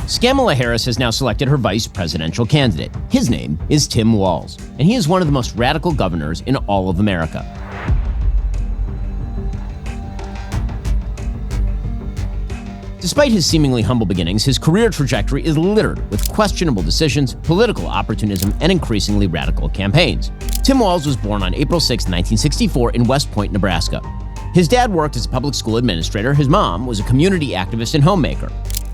Scamala Harris has now selected her vice presidential candidate. His name is Tim Walz, and he is one of the most radical governors in all of America. Despite his seemingly humble beginnings, his career trajectory is littered with questionable decisions, political opportunism, and increasingly radical campaigns. Tim Walz was born on April 6, 1964 in West Point, Nebraska. His dad worked as a public school administrator. His mom was a community activist and homemaker.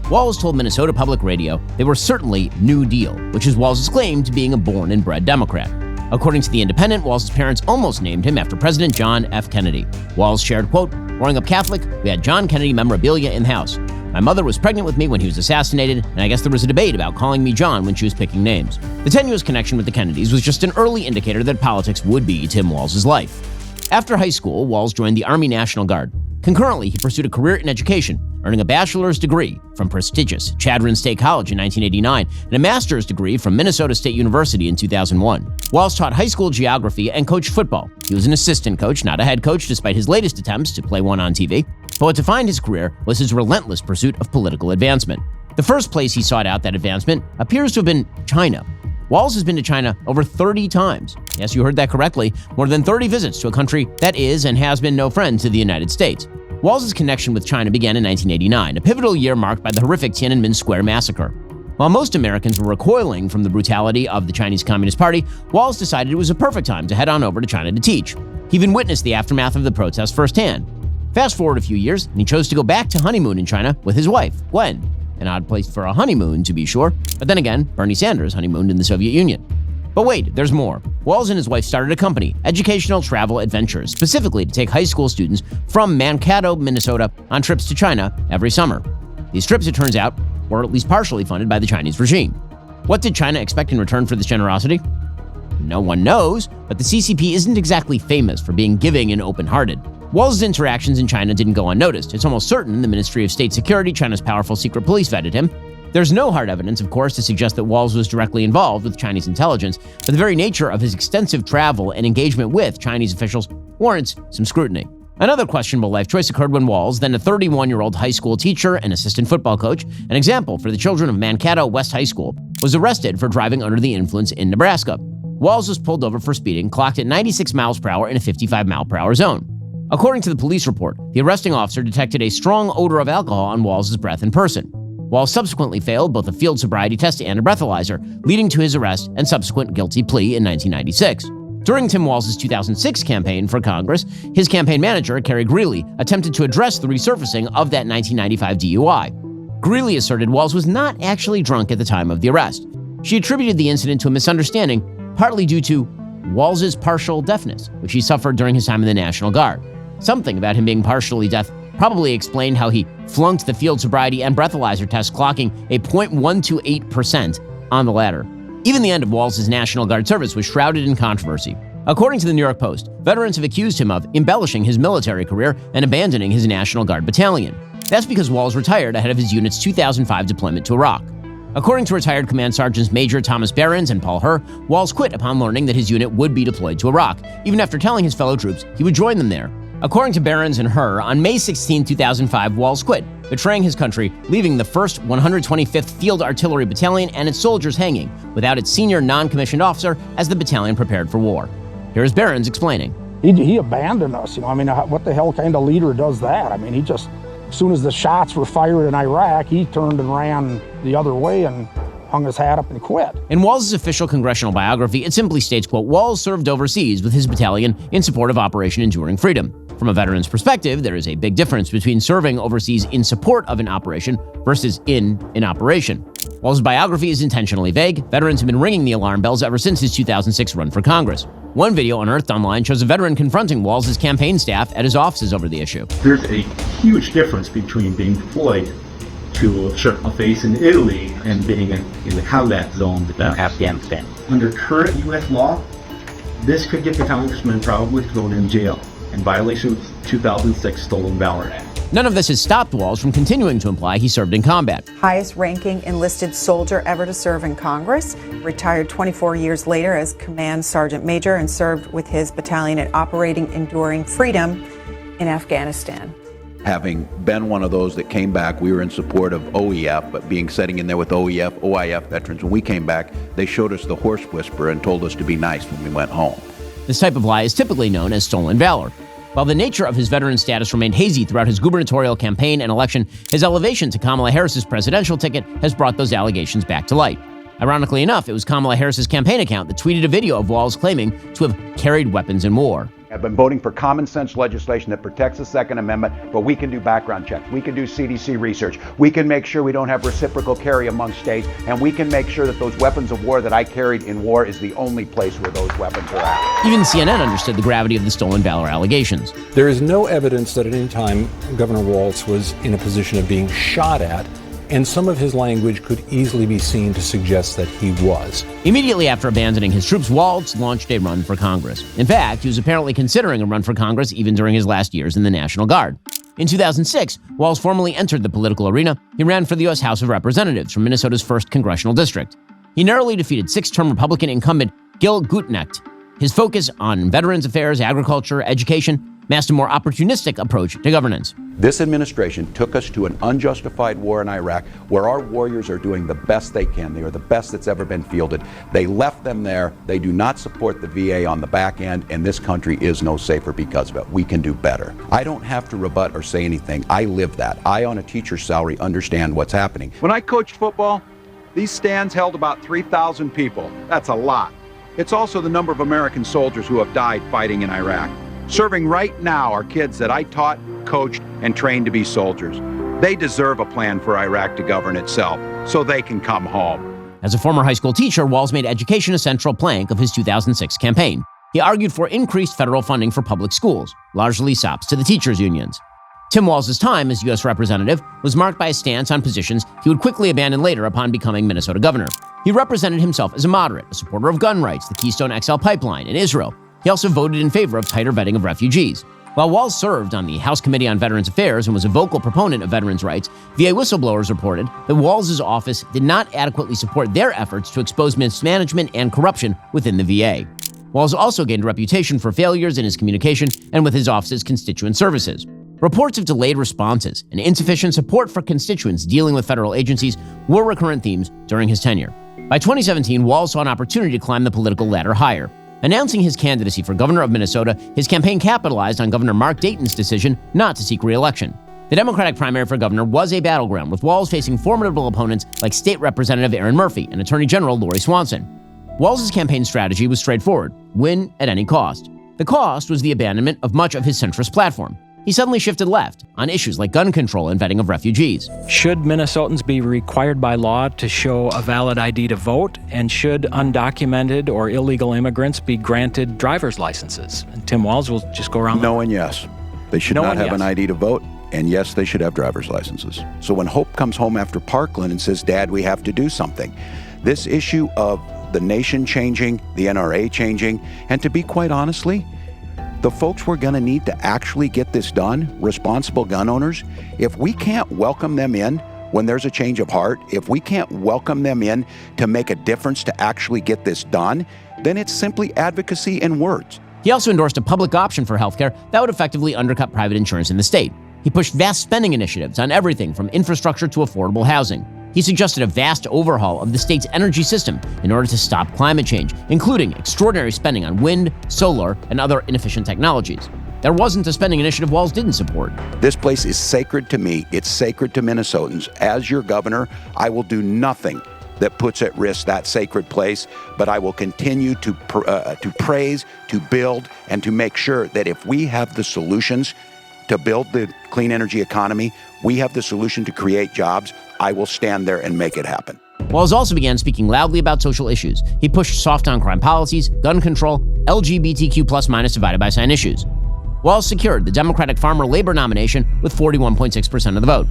Walz told Minnesota Public Radio they were certainly New Deal, which is Walz's claim to being a born and bred Democrat. According to The Independent, Walz's parents almost named him after President John F. Kennedy. Walz shared, quote, "Growing up Catholic, we had John Kennedy memorabilia in the house. My mother was pregnant with me when he was assassinated, and I guess there was a debate about calling me John when she was picking names." The tenuous connection with the Kennedys was just an early indicator that politics would be Tim Walz's life. After high school, Walz joined the Army National Guard. Concurrently, he pursued a career in education, earning a bachelor's degree from prestigious Chadron State College in 1989 and a master's degree from Minnesota State University in 2001. Walz taught high school geography and coached football. He was an assistant coach, not a head coach, despite his latest attempts to play one on TV. But what defined his career was his relentless pursuit of political advancement. The first place he sought out that advancement appears to have been China. Walz has been to China over 30 times. Yes, you heard that correctly. More than 30 visits to a country that is and has been no friend to the United States. Walz's connection with China began in 1989, a pivotal year marked by the horrific Tiananmen Square massacre. While most Americans were recoiling from the brutality of the Chinese Communist Party, Walz decided it was a perfect time to head on over to China to teach. He even witnessed the aftermath of the protests firsthand. Fast forward a few years, and he chose to go back to honeymoon in China with his wife, Gwen. An odd place for a honeymoon, to be sure. But then again, Bernie Sanders honeymooned in the Soviet Union. But wait, there's more. Walz and his wife started a company, Educational Travel Adventures, specifically to take high school students from Mankato, Minnesota, on trips to China every summer. These trips, it turns out, were at least partially funded by the Chinese regime. What did China expect in return for this generosity? No one knows, but the CCP isn't exactly famous for being giving and open-hearted. Walz's interactions in China didn't go unnoticed. It's almost certain the Ministry of State Security, China's powerful secret police, vetted him. There's no hard evidence, of course, to suggest that Walz was directly involved with Chinese intelligence, but the very nature of his extensive travel and engagement with Chinese officials warrants some scrutiny. Another questionable life choice occurred when Walz, then a 31-year-old high school teacher and assistant football coach, an example for the children of Mankato West High School, was arrested for driving under the influence in Nebraska. Walz was pulled over for speeding, clocked at 96 miles per hour in a 55-mile-per-hour zone. According to the police report, the arresting officer detected a strong odor of alcohol on Walz's breath and person. Walz subsequently failed both a field sobriety test and a breathalyzer, leading to his arrest and subsequent guilty plea in 1996. During Tim Walz's 2006 campaign for Congress, his campaign manager, Carrie Greeley, attempted to address the resurfacing of that 1995 DUI. Greeley asserted Walz was not actually drunk at the time of the arrest. She attributed the incident to a misunderstanding, partly due to Walz's partial deafness, which he suffered during his time in the National Guard. Something about him being partially deaf probably explained how he flunked the field sobriety and breathalyzer test, clocking a 0.128% on the latter. Even the end of Walz's National Guard service was shrouded in controversy. According to the New York Post, veterans have accused him of embellishing his military career and abandoning his National Guard battalion. That's because Walz retired ahead of his unit's 2005 deployment to Iraq. According to retired Command Sergeants Major Thomas Behrens and Paul Herr, Walz quit upon learning that his unit would be deployed to Iraq, even after telling his fellow troops he would join them there. According to Behrens and Herr, on May 16, 2005, Walz quit, betraying his country, leaving the 1st 125th Field Artillery Battalion and its soldiers hanging, without its senior non-commissioned officer as the battalion prepared for war. Here's Behrens explaining. He abandoned us, what the hell kind of leader does that? He just, as soon as the shots were fired in Iraq, he turned and ran the other way and hung his hat up and quit. In Walz's official congressional biography, it simply states, quote, Walz served overseas with his battalion in support of Operation Enduring Freedom. From a veteran's perspective, there is a big difference between serving overseas in support of an operation versus in an operation. Walz's biography is intentionally vague. Veterans have been ringing the alarm bells ever since his 2006 run for Congress. One video unearthed online shows a veteran confronting Walz's campaign staff at his offices over the issue. There's a huge difference between being deployed to a base in Italy and being in the combat zone in Afghanistan. Under current U.S. law, this could get the congressman probably thrown in jail in violation of 2006 Stolen Valor Act. None of this has stopped Walz from continuing to imply he served in combat. Highest ranking enlisted soldier ever to serve in Congress, retired 24 years later as Command Sergeant Major and served with his battalion at Operating Enduring Freedom in Afghanistan. Having been one of those that came back, we were in support of OEF, but sitting in there with OIF veterans, when we came back, they showed us the horse whisperer and told us to be nice when we went home. This type of lie is typically known as stolen valor. While the nature of his veteran status remained hazy throughout his gubernatorial campaign and election, his elevation to Kamala Harris's presidential ticket has brought those allegations back to light. Ironically enough, it was Kamala Harris's campaign account that tweeted a video of Walz claiming to have carried weapons in war. I've been voting for common sense legislation that protects the Second Amendment, but we can do background checks. We can do CDC research. We can make sure we don't have reciprocal carry among states, and we can make sure that those weapons of war that I carried in war is the only place where those weapons are at. Even CNN understood the gravity of the stolen valor allegations. There is no evidence that at any time Governor Walz was in a position of being shot at, and some of his language could easily be seen to suggest that he was. Immediately after abandoning his troops, Walz launched a run for Congress. In fact, he was apparently considering a run for Congress even during his last years in the National Guard. In 2006, Walz formally entered the political arena. He ran for the U.S. House of Representatives from Minnesota's 1st Congressional District. He narrowly defeated six-term Republican incumbent Gil Gutknecht. His focus on veterans affairs, agriculture, education masked a more opportunistic approach to governance. This administration took us to an unjustified war in Iraq where our warriors are doing the best they can. They are the best that's ever been fielded. They left them there. They do not support the VA on the back end, and this country is no safer because of it. We can do better. I don't have to rebut or say anything. I live that. I, on a teacher's salary, understand what's happening. When I coached football, these stands held about 3,000 people. That's a lot. It's also the number of American soldiers who have died fighting in Iraq. Serving right now are kids that I taught, coached, and trained to be soldiers. They deserve a plan for Iraq to govern itself so they can come home. As a former high school teacher, Walz made education a central plank of his 2006 campaign. He argued for increased federal funding for public schools, largely sops to the teachers' unions. Tim Walz's time as U.S. representative was marked by a stance on positions he would quickly abandon later upon becoming Minnesota governor. He represented himself as a moderate, a supporter of gun rights, the Keystone XL pipeline, and Israel. He also voted in favor of tighter vetting of refugees. While Walz served on the House Committee on Veterans Affairs and was a vocal proponent of veterans' rights, VA whistleblowers reported that Walz's office did not adequately support their efforts to expose mismanagement and corruption within the VA. Walz also gained a reputation for failures in his communication and with his office's constituent services. Reports of delayed responses and insufficient support for constituents dealing with federal agencies were recurrent themes during his tenure. By 2017, Walz saw an opportunity to climb the political ladder higher. Announcing his candidacy for governor of Minnesota, his campaign capitalized on Governor Mark Dayton's decision not to seek re-election. The Democratic primary for governor was a battleground, with Walz facing formidable opponents like State Representative Aaron Murphy and Attorney General Lori Swanson. Walz's campaign strategy was straightforward: win at any cost. The cost was the abandonment of much of his centrist platform. He suddenly shifted left on issues like gun control and vetting of refugees. Should Minnesotans be required by law to show a valid ID to vote? And should undocumented or illegal immigrants be granted driver's licenses? And Tim Walz will just go around. No and yes. They should not have an ID to vote. And yes, they should have driver's licenses. So when Hope comes home after Parkland and says, "Dad, we have to do something," this issue of the nation changing, the NRA changing, and to be quite honestly, the folks we're going to need to actually get this done, responsible gun owners, if we can't welcome them in when there's a change of heart, if we can't welcome them in to make a difference to actually get this done, then it's simply advocacy in words. He also endorsed a public option for healthcare that would effectively undercut private insurance in the state. He pushed vast spending initiatives on everything from infrastructure to affordable housing. He suggested a vast overhaul of the state's energy system in order to stop climate change, including extraordinary spending on wind, solar, and other inefficient technologies. There wasn't a spending initiative Walz didn't support. This place is sacred to me. It's sacred to Minnesotans. As your governor, I will do nothing that puts at risk that sacred place, but I will continue to praise, to build, and to make sure that if we have the solutions to build the clean energy economy, we have the solution to create jobs, I will stand there and make it happen. Walz also began speaking loudly about social issues. He pushed soft on crime policies, gun control, LGBTQ plus/minus divided by sign issues. Walz secured the Democratic Farmer Labor nomination with 41.6% of the vote.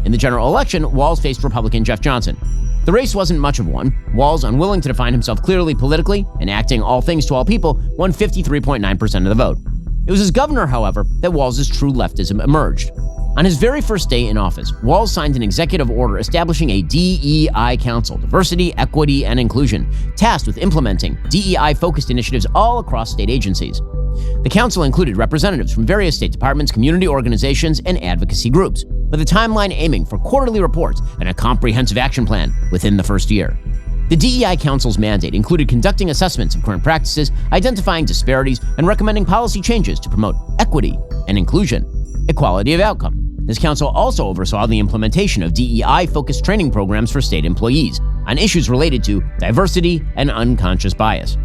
In the general election, Walz faced Republican Jeff Johnson. The race wasn't much of one. Walz, unwilling to define himself clearly politically and acting all things to all people, won 53.9% of the vote. It was as governor, however, that Walz's true leftism emerged. On his very first day in office, Walz signed an executive order establishing a DEI Council, Diversity, Equity, and Inclusion, tasked with implementing DEI-focused initiatives all across state agencies. The council included representatives from various state departments, community organizations, and advocacy groups, with a timeline aiming for quarterly reports and a comprehensive action plan within the first year. The DEI Council's mandate included conducting assessments of current practices, identifying disparities, and recommending policy changes to promote equity and inclusion, equality of outcome. This council also oversaw the implementation of DEI-focused training programs for state employees on issues related to diversity and unconscious bias.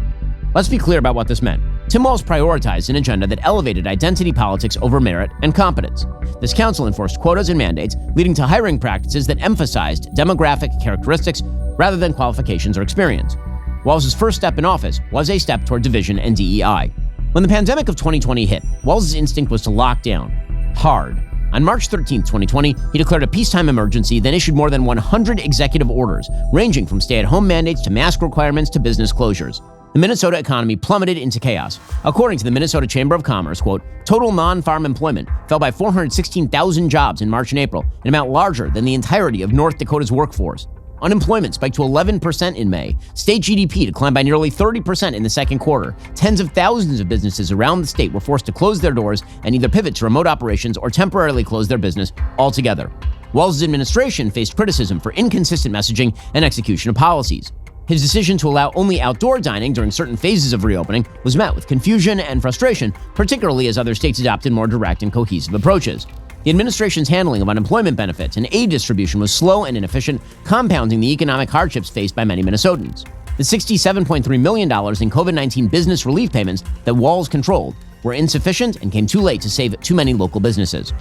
Let's be clear about what this meant. Tim Walz prioritized an agenda that elevated identity politics over merit and competence. This council enforced quotas and mandates, leading to hiring practices that emphasized demographic characteristics rather than qualifications or experience. Walz's first step in office was a step toward division and DEI. When the pandemic of 2020 hit, Walz's instinct was to lock down hard. On March 13, 2020, he declared a peacetime emergency, then issued more than 100 executive orders, ranging from stay-at-home mandates to mask requirements to business closures. The Minnesota economy plummeted into chaos. According to the Minnesota Chamber of Commerce, quote, total non-farm employment fell by 416,000 jobs in March and April, an amount larger than the entirety of North Dakota's workforce. Unemployment spiked to 11% in May. State GDP declined by nearly 30% in the second quarter. Tens of thousands of businesses around the state were forced to close their doors and either pivot to remote operations or temporarily close their business altogether. Walz's administration faced criticism for inconsistent messaging and execution of policies. His decision to allow only outdoor dining during certain phases of reopening was met with confusion and frustration, particularly as other states adopted more direct and cohesive approaches. The administration's handling of unemployment benefits and aid distribution was slow and inefficient, compounding the economic hardships faced by many Minnesotans. The $67.3 million in COVID-19 business relief payments that Walz controlled were insufficient and came too late to save too many local businesses.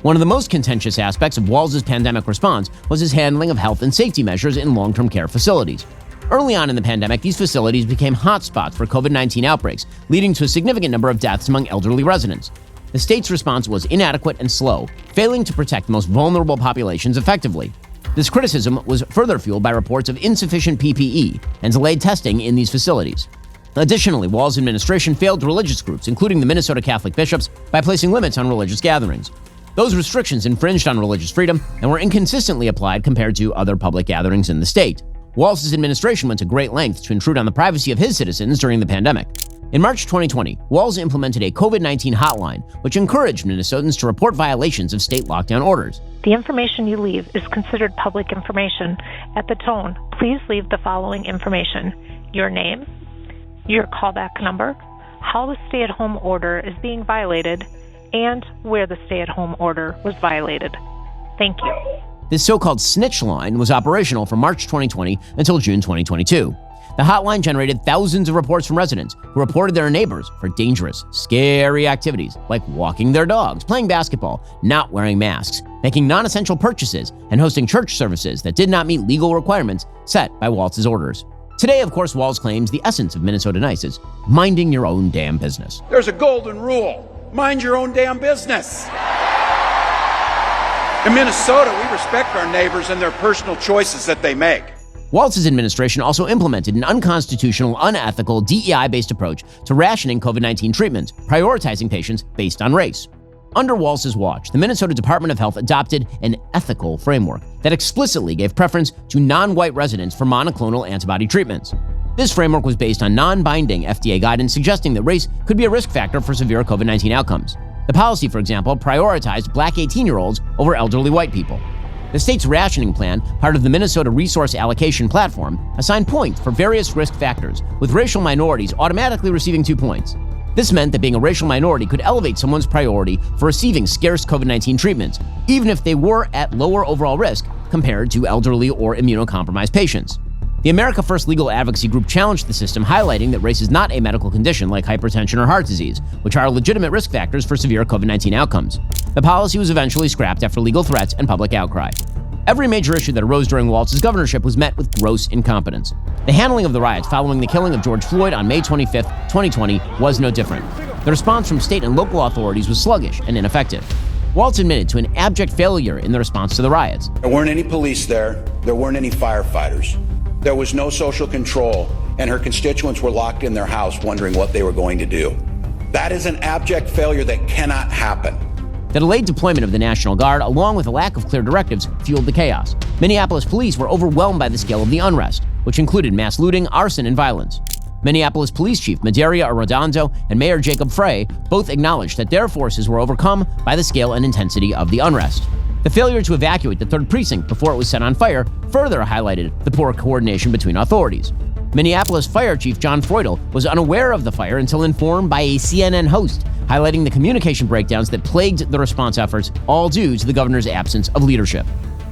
One of the most contentious aspects of Walz's pandemic response was his handling of health and safety measures in long-term care facilities. Early on in the pandemic, these facilities became hotspots for COVID-19 outbreaks, leading to a significant number of deaths among elderly residents. The state's response was inadequate and slow, failing to protect the most vulnerable populations effectively. This criticism was further fueled by reports of insufficient PPE and delayed testing in these facilities. Additionally, Walz's administration failed religious groups, including the Minnesota Catholic bishops, by placing limits on religious gatherings. Those restrictions infringed on religious freedom and were inconsistently applied compared to other public gatherings in the state. Walz's administration went to great lengths to intrude on the privacy of his citizens during the pandemic. In March 2020, Walz implemented a COVID-19 hotline, which encouraged Minnesotans to report violations of state lockdown orders. The information you leave is considered public information. At the tone, please leave the following information: your name, your callback number, how the stay-at-home order is being violated, and where the stay-at-home order was violated. Thank you. This so-called snitch line was operational from March 2020 until June 2022. The hotline generated thousands of reports from residents who reported their neighbors for dangerous, scary activities like walking their dogs, playing basketball, not wearing masks, making non-essential purchases, and hosting church services that did not meet legal requirements set by Walz's orders. Today, of course, Walz claims the essence of Minnesota Nice is minding your own damn business. There's a golden rule: mind your own damn business. In Minnesota, we respect our neighbors and their personal choices that they make. Walz's administration also implemented an unconstitutional, unethical, DEI-based approach to rationing COVID-19 treatments, prioritizing patients based on race. Under Walz's watch, the Minnesota Department of Health adopted an ethical framework that explicitly gave preference to non-white residents for monoclonal antibody treatments. This framework was based on non-binding FDA guidance suggesting that race could be a risk factor for severe COVID-19 outcomes. The policy, for example, prioritized black 18-year-olds over elderly white people. The state's rationing plan, part of the Minnesota Resource Allocation Platform, assigned points for various risk factors, with racial minorities automatically receiving 2 points. This meant that being a racial minority could elevate someone's priority for receiving scarce COVID-19 treatments, even if they were at lower overall risk compared to elderly or immunocompromised patients. The America First legal advocacy group challenged the system, highlighting that race is not a medical condition like hypertension or heart disease, which are legitimate risk factors for severe COVID-19 outcomes. The policy was eventually scrapped after legal threats and public outcry. Every major issue that arose during Walz's governorship was met with gross incompetence. The handling of the riots following the killing of George Floyd on May 25, 2020 was no different. The response from state and local authorities was sluggish and ineffective. Walz admitted to an abject failure in the response to the riots. There weren't any police there. There weren't any firefighters. There was no social control, and her constituents were locked in their house wondering what they were going to do. That is an abject failure that cannot happen. The delayed deployment of the National Guard, along with a lack of clear directives, fueled the chaos. Minneapolis police were overwhelmed by the scale of the unrest, which included mass looting, arson, and violence. Minneapolis Police Chief Medaria Arredondo and Mayor Jacob Frey both acknowledged that their forces were overcome by the scale and intensity of the unrest. The failure to evacuate the 3rd Precinct before it was set on fire further highlighted the poor coordination between authorities. Minneapolis Fire Chief John Freudel was unaware of the fire until informed by a CNN host, highlighting the communication breakdowns that plagued the response efforts, all due to the governor's absence of leadership.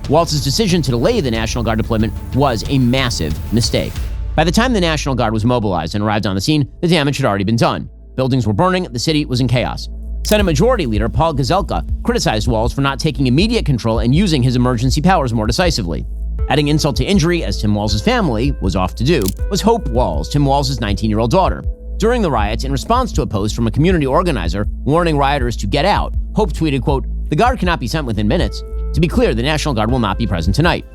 Walz's decision to delay the National Guard deployment was a massive mistake. By the time the National Guard was mobilized and arrived on the scene, the damage had already been done. Buildings were burning, the city was in chaos. Senate Majority Leader Paul Gazelka criticized Walz for not taking immediate control and using his emergency powers more decisively. Adding insult to injury, as Tim Walz's family was off to do, was Hope Walz, Tim Walz's 19-year-old daughter. During the riots, in response to a post from a community organizer warning rioters to get out, Hope tweeted, quote, "The Guard cannot be sent within minutes. To be clear, the National Guard will not be present tonight."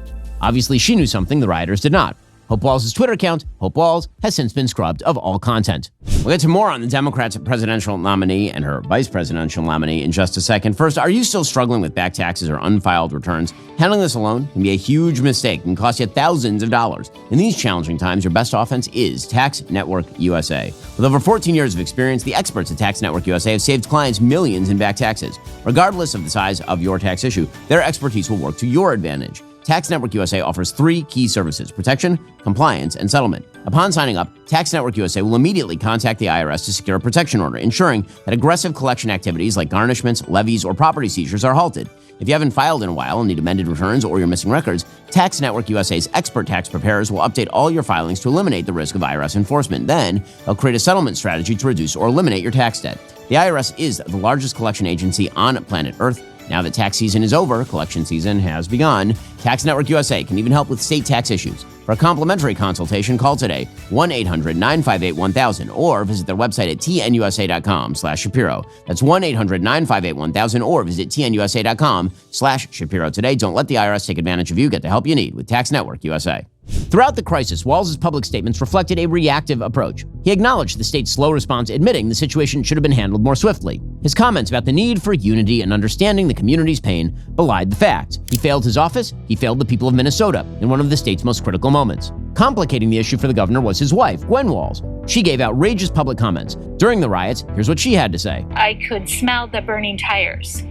Obviously, she knew something the rioters did not. Hope Walz's Twitter account, Hope Walz, has since been scrubbed of all content. We'll get to more on the Democrats' presidential nominee and her vice presidential nominee in just a second. First, are you still struggling with back taxes or unfiled returns? Handling this alone can be a huge mistake and cost you thousands of dollars. In these challenging times, your best offense is Tax Network USA. With over 14 years of experience, the experts at Tax Network USA have saved clients millions in back taxes. Regardless of the size of your tax issue, their expertise will work to your advantage. Tax Network USA offers 3 key services: protection, compliance, and settlement. Upon signing up, Tax Network USA will immediately contact the IRS to secure a protection order, ensuring that aggressive collection activities like garnishments, levies, or property seizures are halted. If you haven't filed in a while and need amended returns or you're missing records, Tax Network USA's expert tax preparers will update all your filings to eliminate the risk of IRS enforcement. Then, they'll create a settlement strategy to reduce or eliminate your tax debt. The IRS is the largest collection agency on planet Earth. Now that tax season is over, collection season has begun. Tax Network USA can even help with state tax issues. For a complimentary consultation, call today, 1-800-958-1000, or visit their website at tnusa.com/Shapiro. That's 1-800-958-1000, or visit tnusa.com/Shapiro today. Don't let the IRS take advantage of you. Get the help you need with Tax Network USA. Throughout the crisis, Walz's public statements reflected a reactive approach. He acknowledged the state's slow response, admitting the situation should have been handled more swiftly. His comments about the need for unity and understanding the community's pain belied the facts. He failed his office, he failed the people of Minnesota in one of the state's most critical moments. Complicating the issue for the governor was his wife, Gwen Walz. She gave outrageous public comments. During the riots, here's what she had to say. I could smell the burning tires.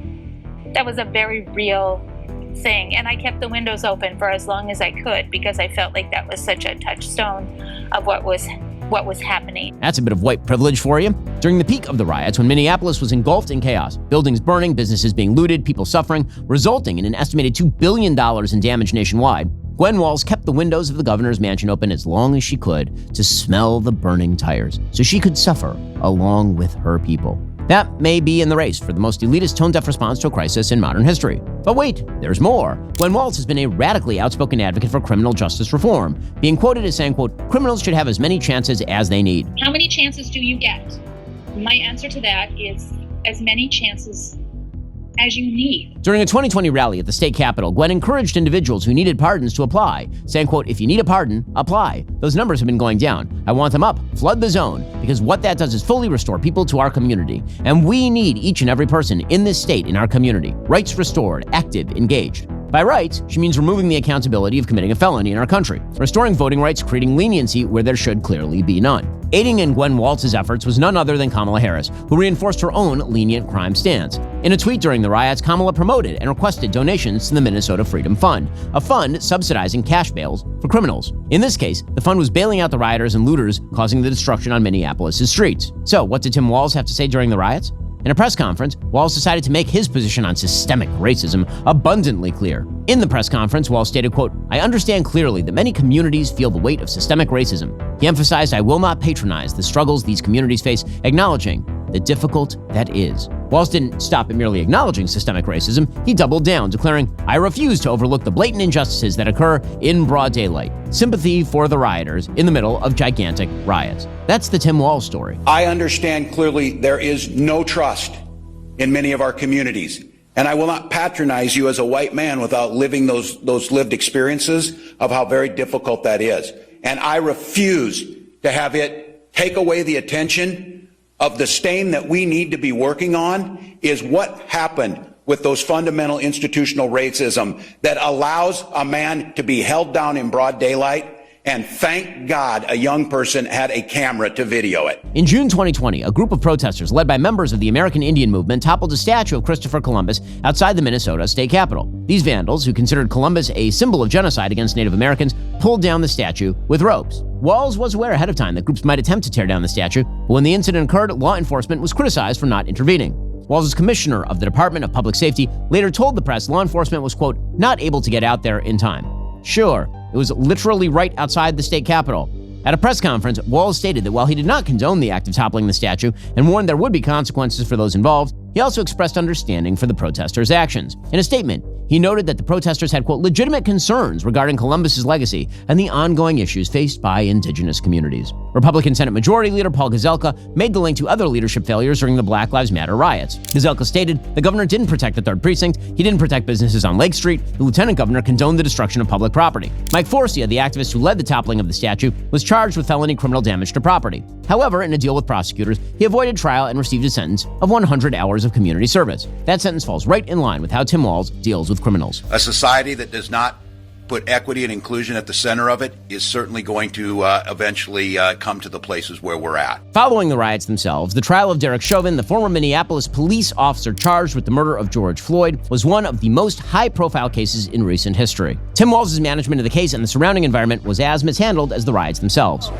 That was a very real thing, and I kept the windows open for as long as I could because I felt like that was such a touchstone of what was happening. That's a bit of white privilege for you. During the peak of the riots, when Minneapolis was engulfed in chaos, buildings burning, businesses being looted, people suffering, resulting in an estimated $2 billion in damage nationwide, Gwen Walz kept the windows of the governor's mansion open as long as she could to smell the burning tires, so she could suffer along with her people. That may be in the race for the most elitist, tone-deaf response to a crisis in modern history. But wait, there's more. Gwen Walz has been a radically outspoken advocate for criminal justice reform, being quoted as saying, quote, "Criminals should have as many chances as they need." How many chances do you get? My answer to that is as many chances as you need. During a 2020 rally at the state capitol, Gwen encouraged individuals who needed pardons to apply, saying, quote, "If you need a pardon, apply. Those numbers have been going down. I want them up. Flood the zone, because what that does is fully restore people to our community. And we need each and every person in this state in our community. Rights restored, active, engaged." By rights, she means removing the accountability of committing a felony in our country, restoring voting rights, creating leniency where there should clearly be none. Aiding in Gwen Walz's efforts was none other than Kamala Harris, who reinforced her own lenient crime stance. In a tweet during the riots, Kamala promoted and requested donations to the Minnesota Freedom Fund, a fund subsidizing cash bails for criminals. In this case, the fund was bailing out the rioters and looters, causing the destruction on Minneapolis' streets. So, what did Tim Walz have to say during the riots? In a press conference, Walz decided to make his position on systemic racism abundantly clear. In the press conference, Walz stated, quote, "I understand clearly that many communities feel the weight of systemic racism." He emphasized, "I will not patronize the struggles these communities face," acknowledging the difficult that is. Walz didn't stop at merely acknowledging systemic racism. He doubled down, declaring, "I refuse to overlook the blatant injustices that occur in broad daylight. Sympathy for the rioters in the middle of gigantic riots." That's the Tim Walz story. I understand clearly there is no trust in many of our communities, and I will not patronize you as a white man without living those lived experiences of how very difficult that is. And I refuse to have it take away the attention of the stain that we need to be working on is what happened with those fundamental institutional racism that allows a man to be held down in broad daylight And thank God a young person had a camera to video it. In June 2020, a group of protesters led by members of the American Indian Movement toppled a statue of Christopher Columbus outside the Minnesota state capitol. These vandals, who considered Columbus a symbol of genocide against Native Americans, pulled down the statue with ropes. Walz was aware ahead of time that groups might attempt to tear down the statue, but when the incident occurred, law enforcement was criticized for not intervening. Walz's commissioner of the Department of Public Safety later told the press law enforcement was, quote, not able to get out there in time. Sure, it was literally right outside the state capitol. At a press conference, Walz stated that while he did not condone the act of toppling the statue and warned there would be consequences for those involved, he also expressed understanding for the protesters' actions. In a statement, he noted that the protesters had, quote, legitimate concerns regarding Columbus's legacy and the ongoing issues faced by indigenous communities. Republican Senate Majority Leader Paul Gazelka made the link to other leadership failures during the Black Lives Matter riots. Gazelka stated the governor didn't protect the 3rd Precinct, he didn't protect businesses on Lake Street, the lieutenant governor condoned the destruction of public property. Mike Forcia, the activist who led the toppling of the statue, was charged with felony criminal damage to property. However, in a deal with prosecutors, he avoided trial and received a sentence of 100 hours of community service. That sentence falls right in line with how Tim Walz deals with criminals. A society that does not put equity and inclusion at the center of it is certainly going to eventually come to the places where we're at. Following the riots themselves, the trial of Derek Chauvin, the former Minneapolis police officer charged with the murder of George Floyd, was one of the most high-profile cases in recent history. Tim Walz's management of the case and the surrounding environment was as mishandled as the riots themselves.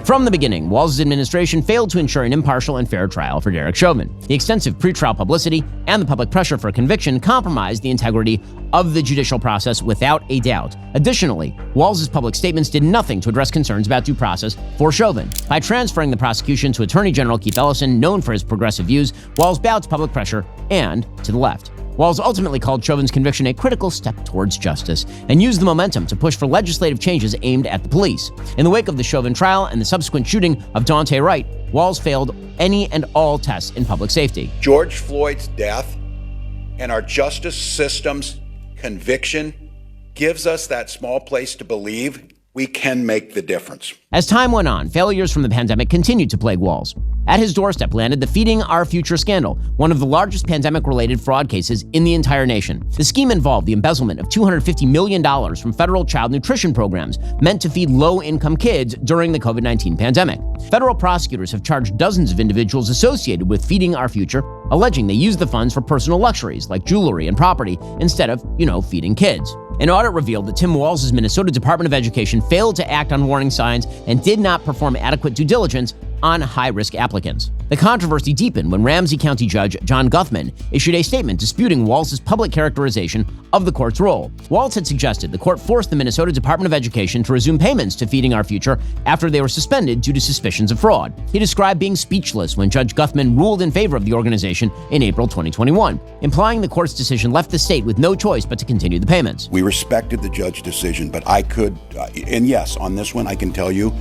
From the beginning, Walz's administration failed to ensure an impartial and fair trial for Derek Chauvin. The extensive pretrial publicity and the public pressure for a conviction compromised the integrity of the judicial process without a doubt. Additionally, Walz's public statements did nothing to address concerns about due process for Chauvin. By transferring the prosecution to Attorney General Keith Ellison, known for his progressive views, Walz bowed to public pressure and to the left. Walz ultimately called Chauvin's conviction a critical step towards justice and used the momentum to push for legislative changes aimed at the police. In the wake of the Chauvin trial and the subsequent shooting of Daunte Wright, Walz failed any and all tests in public safety. George Floyd's death and our justice system's conviction gives us that small place to believe we can make the difference. As time went on, failures from the pandemic continued to plague Walz. At his doorstep landed the Feeding Our Future scandal, one of the largest pandemic-related fraud cases in the entire nation. The scheme involved the embezzlement of $250 million from federal child nutrition programs meant to feed low-income kids during the COVID-19 pandemic. Federal prosecutors have charged dozens of individuals associated with Feeding Our Future, alleging they used the funds for personal luxuries like jewelry and property instead of, feeding kids. An audit revealed that Tim Walz's Minnesota Department of Education failed to act on warning signs and did not perform adequate due diligence on high-risk applicants. The controversy deepened when Ramsey County Judge John Guthman issued a statement disputing Walz's public characterization of the court's role. Walz had suggested the court forced the Minnesota Department of Education to resume payments to Feeding Our Future after they were suspended due to suspicions of fraud. He described being speechless when Judge Guthman ruled in favor of the organization in April 2021, implying the court's decision left the state with no choice but to continue the payments. We respected the judge's decision, but I could, and yes, on this one, I can tell you,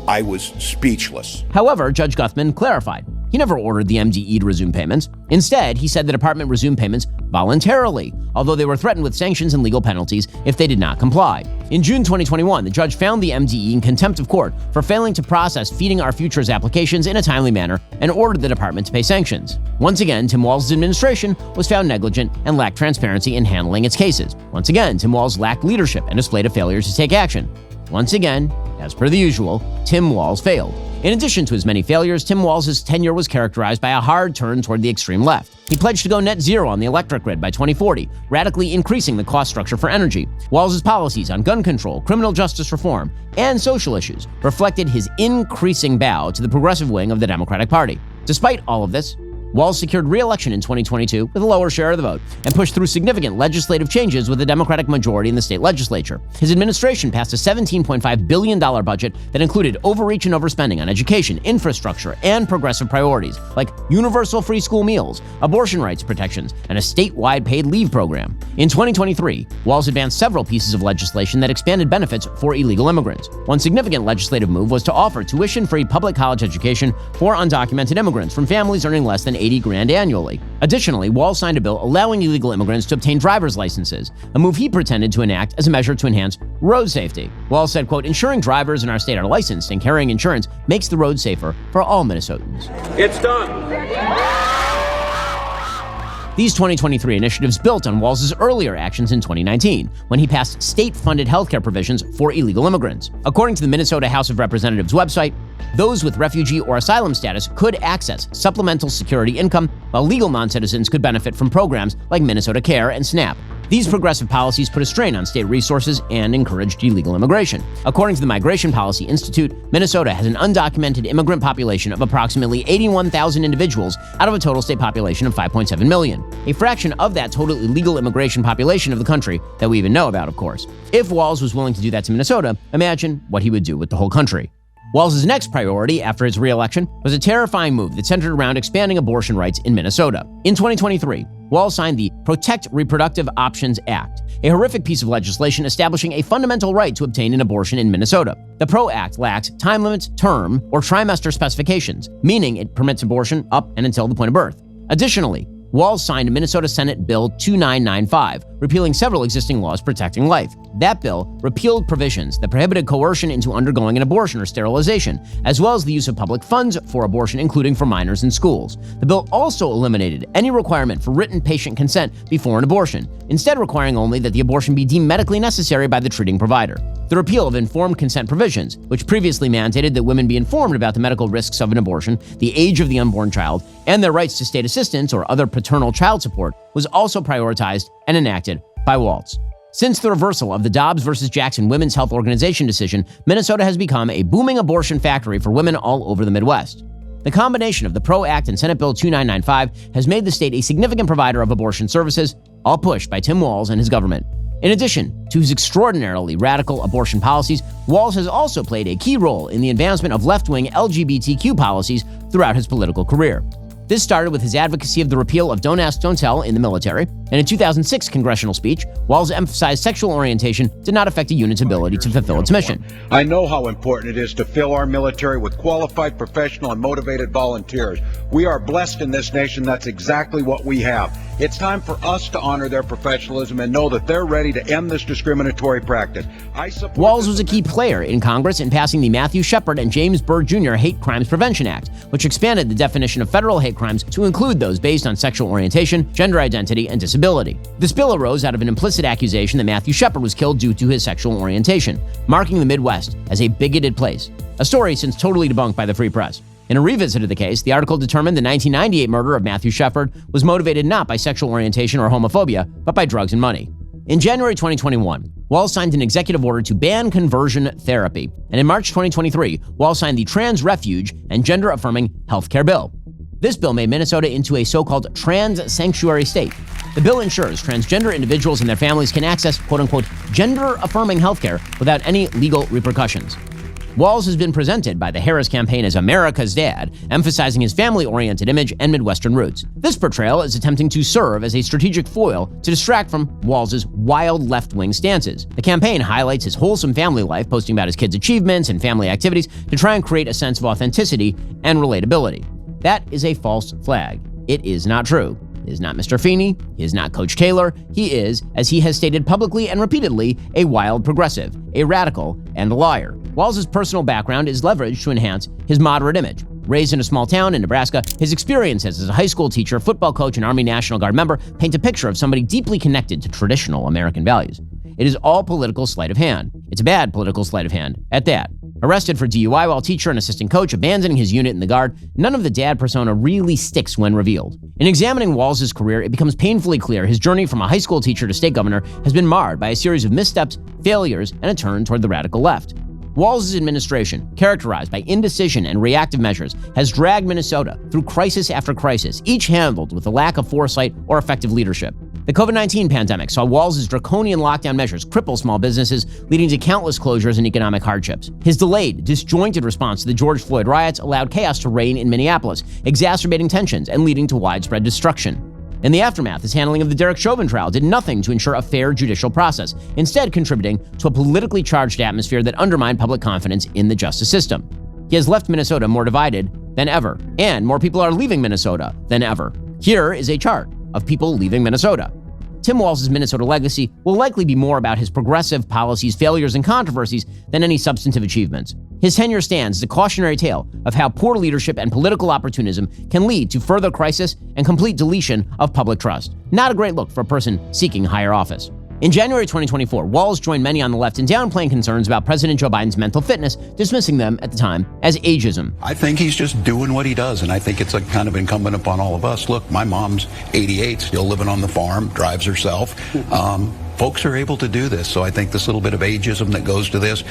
I was speechless. However, Judge Guthman clarified. He never ordered the MDE to resume payments. Instead, he said the department resumed payments voluntarily, although they were threatened with sanctions and legal penalties if they did not comply. In June 2021, the judge found the MDE in contempt of court for failing to process Feeding Our Future's applications in a timely manner and ordered the department to pay sanctions. Once again, Tim Walz's administration was found negligent and lacked transparency in handling its cases. Once again, Tim Walz lacked leadership and displayed a failure to take action. Once again, as per the usual, Tim Walz failed. In addition to his many failures, Tim Walz's tenure was characterized by a hard turn toward the extreme left. He pledged to go net zero on the electric grid by 2040, radically increasing the cost structure for energy. Walz's policies on gun control, criminal justice reform, and social issues reflected his increasing bow to the progressive wing of the Democratic Party. Despite all of this, Walz secured re-election in 2022 with a lower share of the vote and pushed through significant legislative changes with a Democratic majority in the state legislature. His administration passed a $17.5 billion budget that included overreach and overspending on education, infrastructure, and progressive priorities like universal free school meals, abortion rights protections, and a statewide paid leave program. In 2023, Walz advanced several pieces of legislation that expanded benefits for illegal immigrants. One significant legislative move was to offer tuition-free public college education for undocumented immigrants from families earning less than $80,000 annually. Additionally, Walz signed a bill allowing illegal immigrants to obtain driver's licenses, a move he pretended to enact as a measure to enhance road safety. Walz said, quote, ensuring drivers in our state are licensed and carrying insurance makes the road safer for all Minnesotans. It's done. These 2023 initiatives built on Walz's earlier actions in 2019, when he passed state-funded healthcare provisions for illegal immigrants. According to the Minnesota House of Representatives website, those with refugee or asylum status could access supplemental security income, while legal non-citizens could benefit from programs like Minnesota Care and SNAP. These progressive policies put a strain on state resources and encouraged illegal immigration. According to the Migration Policy Institute, Minnesota has an undocumented immigrant population of approximately 81,000 individuals out of a total state population of 5.7 million, a fraction of that total illegal immigration population of the country that we even know about, of course. If Walz was willing to do that to Minnesota, imagine what he would do with the whole country. Walz's next priority after his re-election was a terrifying move that centered around expanding abortion rights in Minnesota. In 2023, Walz signed the Protect Reproductive Options Act, a horrific piece of legislation establishing a fundamental right to obtain an abortion in Minnesota. The PRO Act lacks time limits, term, or trimester specifications, meaning it permits abortion up and until the point of birth. Additionally, Walz signed Minnesota Senate Bill 2995, repealing several existing laws protecting life. That bill repealed provisions that prohibited coercion into undergoing an abortion or sterilization, as well as the use of public funds for abortion, including for minors in schools. The bill also eliminated any requirement for written patient consent before an abortion, instead requiring only that the abortion be deemed medically necessary by the treating provider. The repeal of informed consent provisions, which previously mandated that women be informed about the medical risks of an abortion, the age of the unborn child, and their rights to state assistance or other paternal child support, was also prioritized and enacted by Walz. Since the reversal of the Dobbs versus Jackson Women's Health Organization decision, Minnesota has become a booming abortion factory for women all over the Midwest. The combination of the PRO Act and Senate Bill 2995 has made the state a significant provider of abortion services, all pushed by Tim Walz and his government. In addition to his extraordinarily radical abortion policies, Walz has also played a key role in the advancement of left-wing LGBTQ policies throughout his political career. This started with his advocacy of the repeal of Don't Ask, Don't Tell in the military, and in 2006 congressional speech, Walz emphasized sexual orientation did not affect a unit's ability to fulfill its mission. I know how important it is to fill our military with qualified, professional, and motivated volunteers. We are blessed in this nation. That's exactly what we have. It's time for us to honor their professionalism and know that they're ready to end this discriminatory practice. Walz was a key player in Congress in passing the Matthew Shepard and James Byrd Jr. Hate Crimes Prevention Act, which expanded the definition of federal hate crimes to include those based on sexual orientation, gender identity, and disability. This bill arose out of an implicit accusation that Matthew Shepard was killed due to his sexual orientation, marking the Midwest as a bigoted place, a story since totally debunked by the Free Press. In a revisit of the case, the article determined the 1998 murder of Matthew Shepard was motivated not by sexual orientation or homophobia, but by drugs and money. In January 2021, Walz signed an executive order to ban conversion therapy, and in March 2023, Walz signed the Trans Refuge and Gender-Affirming Healthcare Bill. This bill made Minnesota into a so-called trans sanctuary state. The bill ensures transgender individuals and their families can access quote-unquote gender-affirming healthcare without any legal repercussions. Walz has been presented by the Harris campaign as America's dad, emphasizing his family-oriented image and Midwestern roots. This portrayal is attempting to serve as a strategic foil to distract from Walz's wild left-wing stances. The campaign highlights his wholesome family life, posting about his kids' achievements and family activities to try and create a sense of authenticity and relatability. That is a false flag. It is not true. He is not Mr. Feeney. He is not Coach Taylor. He is, as he has stated publicly and repeatedly, a wild progressive, a radical, and a liar. Walz's personal background is leveraged to enhance his moderate image. Raised in a small town in Nebraska, his experiences as a high school teacher, football coach, and Army National Guard member paint a picture of somebody deeply connected to traditional American values. It is all political sleight of hand. It's a bad political sleight of hand, at that. Arrested for DUI while teacher and assistant coach, abandoning his unit in the Guard, none of the dad persona really sticks when revealed. In examining Walz's career, it becomes painfully clear his journey from a high school teacher to state governor has been marred by a series of missteps, failures, and a turn toward the radical left. Walz's administration, characterized by indecision and reactive measures, has dragged Minnesota through crisis after crisis, each handled with a lack of foresight or effective leadership. The COVID-19 pandemic saw Walz's draconian lockdown measures cripple small businesses, leading to countless closures and economic hardships. His delayed, disjointed response to the George Floyd riots allowed chaos to reign in Minneapolis, exacerbating tensions and leading to widespread destruction. In the aftermath, his handling of the Derek Chauvin trial did nothing to ensure a fair judicial process, instead contributing to a politically charged atmosphere that undermined public confidence in the justice system. He has left Minnesota more divided than ever, and more people are leaving Minnesota than ever. Here is a chart of people leaving Minnesota. Tim Walz's Minnesota legacy will likely be more about his progressive policies, failures, and controversies than any substantive achievements. His tenure stands as a cautionary tale of how poor leadership and political opportunism can lead to further crisis and complete deletion of public trust. Not a great look for a person seeking higher office. In January 2024, Walz joined many on the left in downplaying concerns about President Joe Biden's mental fitness, dismissing them at the time as ageism. I think he's just doing what he does, and I think it's kind of incumbent upon all of us. Look, my mom's 88, still living on the farm, drives herself. Folks are able to do this, so I think this little bit of ageism that goes to this,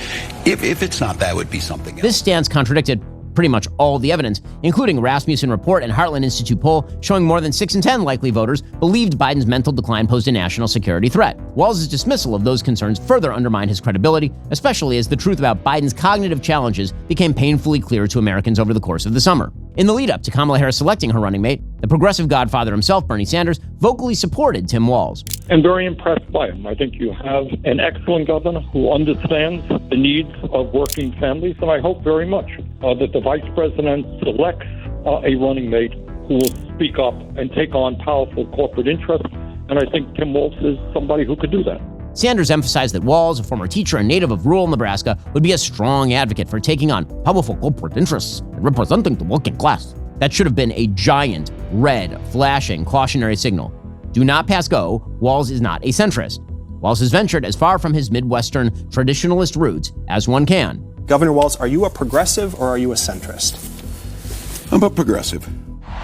if it's not that, would be something else. This stance contradicted pretty much all the evidence, including a Rasmussen report and Heartland Institute poll showing more than 6 in 10 likely voters believed Biden's mental decline posed a national security threat. Walz's dismissal of those concerns further undermined his credibility, especially as the truth about Biden's cognitive challenges became painfully clear to Americans over the course of the summer. In the lead-up to Kamala Harris selecting her running mate, the progressive godfather himself, Bernie Sanders, vocally supported Tim Walz. I'm very impressed by him. I think you have an excellent governor who understands the needs of working families, and I hope very much that the vice president selects a running mate who will speak up and take on powerful corporate interests, and I think Tim Walz is somebody who could do that. Sanders emphasized that Walz, a former teacher and native of rural Nebraska, would be a strong advocate for taking on powerful corporate interests and representing the working class. That should have been a giant, red, flashing cautionary signal. Do not pass go, Walz is not a centrist. Walz has ventured as far from his Midwestern traditionalist roots as one can. Governor Walz, are you a progressive or are you a centrist? I'm a progressive.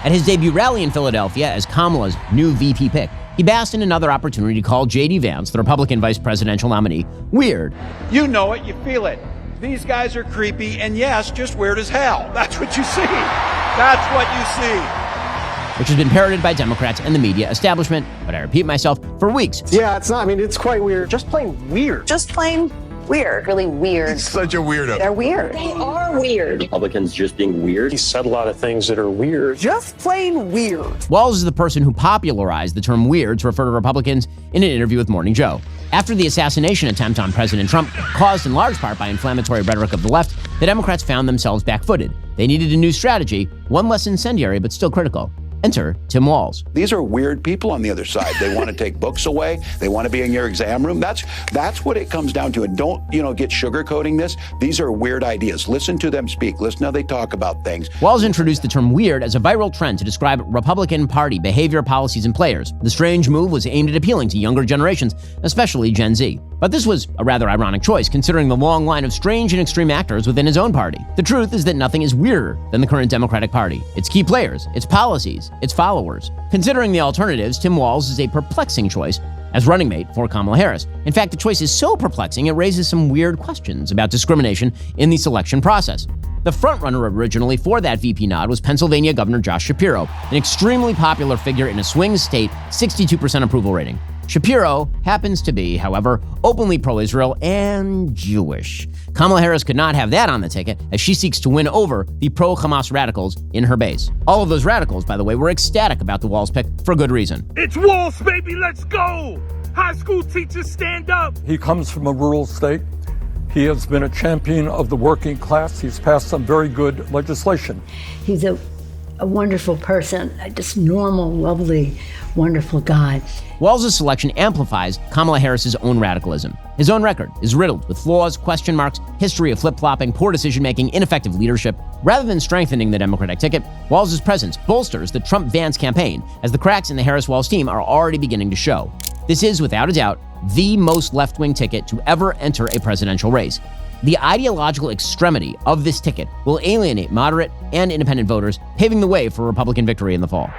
At his debut rally in Philadelphia as Kamala's new VP pick, he basked in another opportunity to call J.D. Vance, the Republican vice presidential nominee, weird. You know it, you feel it. These guys are creepy, and yes, just weird as hell. That's what you see. That's what you see. Which has been parroted by Democrats and the media establishment, but I repeat myself, for weeks. Yeah, it's not. I mean, it's quite weird. Just plain weird. Just plain weird. Really weird. He's such a weirdo. They're weird. They are weird. Republicans just being weird. He said a lot of things that are weird. Just plain weird. Walz is the person who popularized the term weird to refer to Republicans in an interview with Morning Joe. After the assassination attempt on President Trump, caused in large part by inflammatory rhetoric of the left, the Democrats found themselves back-footed. They needed a new strategy, one less incendiary but still critical. Enter Tim Walz. These are weird people on the other side. They want to take books away. They want to be in your exam room. That's what it comes down to. And don't, get sugarcoating this. These are weird ideas. Listen to them speak. Listen how they talk about things. Walz introduced the term weird as a viral trend to describe Republican Party behavior, policies, and players. The strange move was aimed at appealing to younger generations, especially Gen Z. But this was a rather ironic choice, considering the long line of strange and extreme actors within his own party. The truth is that nothing is weirder than the current Democratic Party. Its key players, its policies, its followers. Considering the alternatives, Tim Walz is a perplexing choice as running mate for Kamala Harris. In fact, the choice is so perplexing it raises some weird questions about discrimination in the selection process. The frontrunner originally for that VP nod was Pennsylvania Governor Josh Shapiro, an extremely popular figure in a swing state, 62% approval rating. Shapiro happens to be, however, openly pro-Israel and Jewish. Kamala Harris could not have that on the ticket as she seeks to win over the pro-Hamas radicals in her base. All of those radicals, by the way, were ecstatic about the Walz pick for good reason. It's Walz, baby, let's go! High school teachers, stand up! He comes from a rural state. He has been a champion of the working class. He's passed some very good legislation. He's a wonderful person, just normal, lovely, wonderful guy. Walz's selection amplifies Kamala Harris's own radicalism. His own record is riddled with flaws, question marks, history of flip-flopping, poor decision-making, ineffective leadership. Rather than strengthening the Democratic ticket, Walz's presence bolsters the Trump-Vance campaign as the cracks in the Harris-Walz team are already beginning to show. This is, without a doubt, the most left-wing ticket to ever enter a presidential race. The ideological extremity of this ticket will alienate moderate and independent voters, paving the way for Republican victory in the fall.